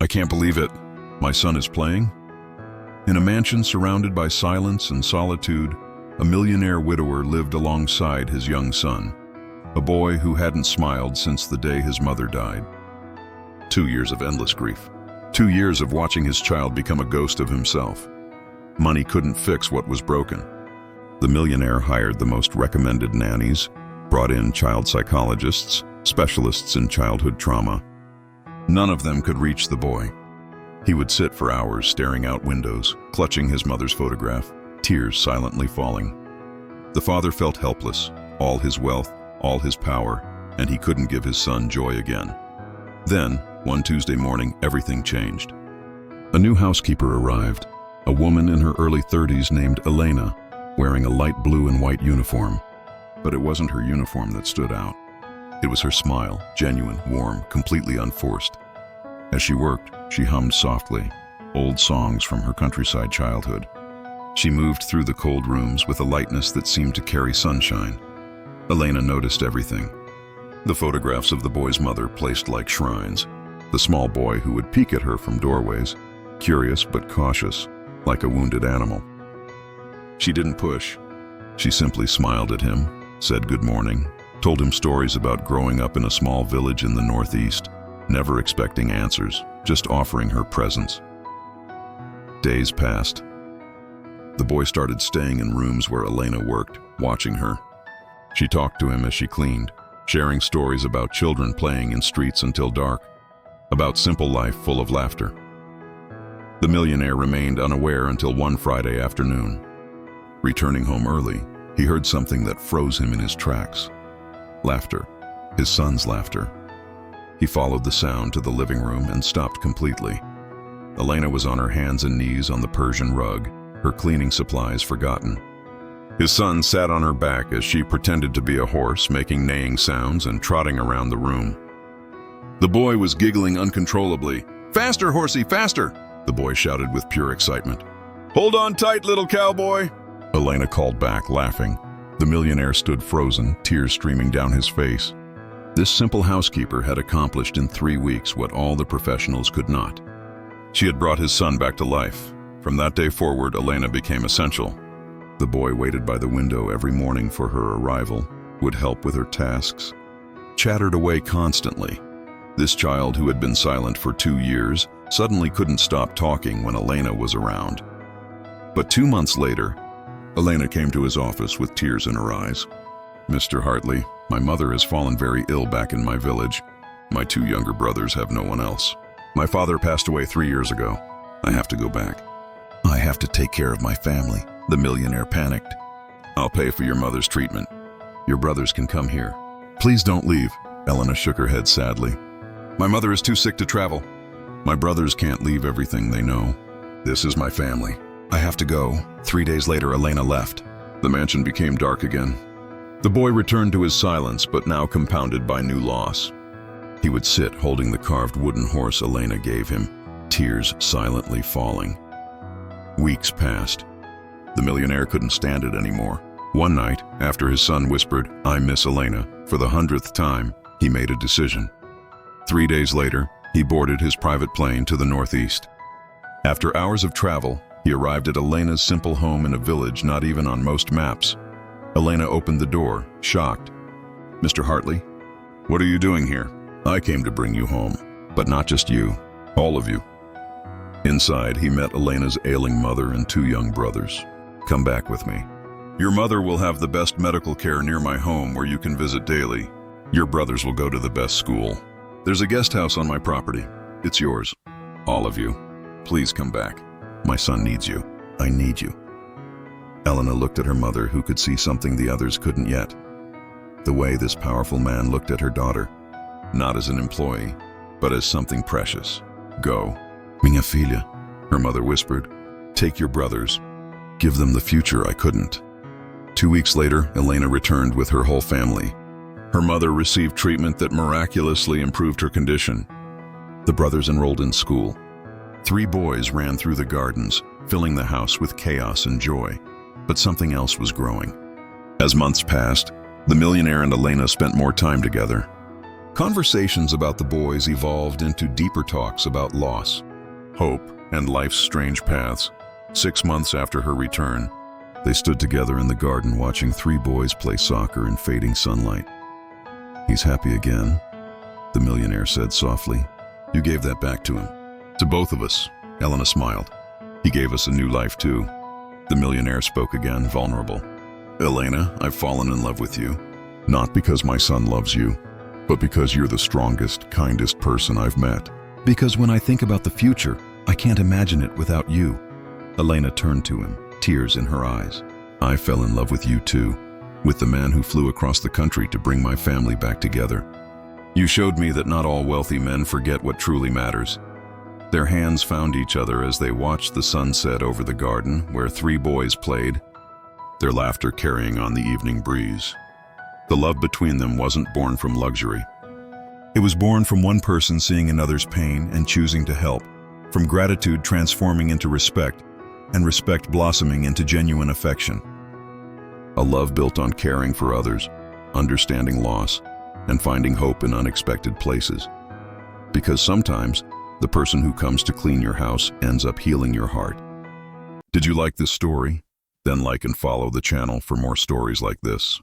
I can't believe it. My son is playing? In a mansion surrounded by silence and solitude, a millionaire widower lived alongside his young son, a boy who hadn't smiled since the day his mother died. 2 years of endless grief. 2 years of watching his child become a ghost of himself. Money couldn't fix what was broken. The millionaire hired the most recommended nannies, brought in child psychologists, specialists in childhood trauma. None of them could reach the boy. He would sit for hours staring out windows, clutching his mother's photograph, tears silently falling. The father felt helpless, all his wealth, all his power, and he couldn't give his son joy again. Then, one Tuesday morning, everything changed. A new housekeeper arrived, a woman in her early 30s named Elena, wearing a light blue and white uniform. But it wasn't her uniform that stood out. It was her smile, genuine, warm, completely unforced. As she worked, she hummed softly, old songs from her countryside childhood. She moved through the cold rooms with a lightness that seemed to carry sunshine. Elena noticed everything. The photographs of the boy's mother placed like shrines, the small boy who would peek at her from doorways, curious but cautious, like a wounded animal. She didn't push. She simply smiled at him, said good morning, told him stories about growing up in a small village in the Northeast, never expecting answers, just offering her presence. Days passed. The boy started staying in rooms where Elena worked, watching her. She talked to him as she cleaned, sharing stories about children playing in streets until dark, about simple life full of laughter. The millionaire remained unaware until one Friday afternoon. Returning home early, he heard something that froze him in his tracks. Laughter, his son's laughter. He followed the sound to the living room and stopped completely. Elena was on her hands and knees on the Persian rug, her cleaning supplies forgotten. His son sat on her back as she pretended to be a horse, making neighing sounds and trotting around the room. The boy was giggling uncontrollably. "Faster, horsey, faster!" the boy shouted with pure excitement. "Hold on tight, little cowboy!" Elena called back, laughing. The millionaire stood frozen, tears streaming down his face. This simple housekeeper had accomplished in 3 weeks what all the professionals could not. She had brought his son back to life. From that day forward, Elena became essential. The boy waited by the window every morning for her arrival, would help with her tasks, chattered away constantly. This child, who had been silent for 2 years, suddenly couldn't stop talking when Elena was around. But 2 months later, Elena came to his office with tears in her eyes. "Mr. Hartley, my mother has fallen very ill back in my village. My 2 younger brothers have no one else. My father passed away 3 years ago. I have to go back. I have to take care of my family." The millionaire panicked. "I'll pay for your mother's treatment. Your brothers can come here." "Please don't leave." Elena shook her head sadly. "My mother is too sick to travel. My brothers can't leave everything they know. This is my family. I have to go." 3 days later, Elena left. The mansion became dark again. The boy returned to his silence, but now compounded by new loss. He would sit holding the carved wooden horse Elena gave him, tears silently falling. Weeks passed. The millionaire couldn't stand it anymore. One night, after his son whispered, "I miss Elena," for the 100th time, he made a decision. 3 days later, he boarded his private plane to the Northeast. After hours of travel, he arrived at Elena's simple home in a village not even on most maps. Elena opened the door, shocked. "Mr. Hartley, what are you doing here?" "I came to bring you home, but not just you, all of you." Inside, he met Elena's ailing mother and 2 young brothers. "Come back with me. Your mother will have the best medical care near my home where you can visit daily. Your brothers will go to the best school. There's a guest house on my property. It's yours. All of you. Please come back. My son needs you. I need you." Elena looked at her mother, who could see something the others couldn't yet. The way this powerful man looked at her daughter, not as an employee, but as something precious. "Go. Minha filha," her mother whispered. "Take your brothers. Give them the future I couldn't." 2 weeks later, Elena returned with her whole family. Her mother received treatment that miraculously improved her condition. The brothers enrolled in school. 3 boys ran through the gardens, filling the house with chaos and joy. But something else was growing. As months passed, the millionaire and Elena spent more time together. Conversations about the boys evolved into deeper talks about loss, hope, and life's strange paths. 6 months after her return, they stood together in the garden watching 3 boys play soccer in fading sunlight. "He's happy again," the millionaire said softly. "You gave that back to him." "To both of us," Elena smiled. "He gave us a new life too." The millionaire spoke again, vulnerable. "Elena, I've fallen in love with you. Not because my son loves you, but because you're the strongest, kindest person I've met. Because when I think about the future, I can't imagine it without you." Elena turned to him, tears in her eyes. "I fell in love with you too, with the man who flew across the country to bring my family back together. You showed me that not all wealthy men forget what truly matters." Their hands found each other as they watched the sunset over the garden where 3 boys played, their laughter carrying on the evening breeze. The love between them wasn't born from luxury. It was born from one person seeing another's pain and choosing to help, from gratitude transforming into respect, and respect blossoming into genuine affection. A love built on caring for others, understanding loss, and finding hope in unexpected places. Because sometimes, the person who comes to clean your house ends up healing your heart. Did you like this story? Then like and follow the channel for more stories like this.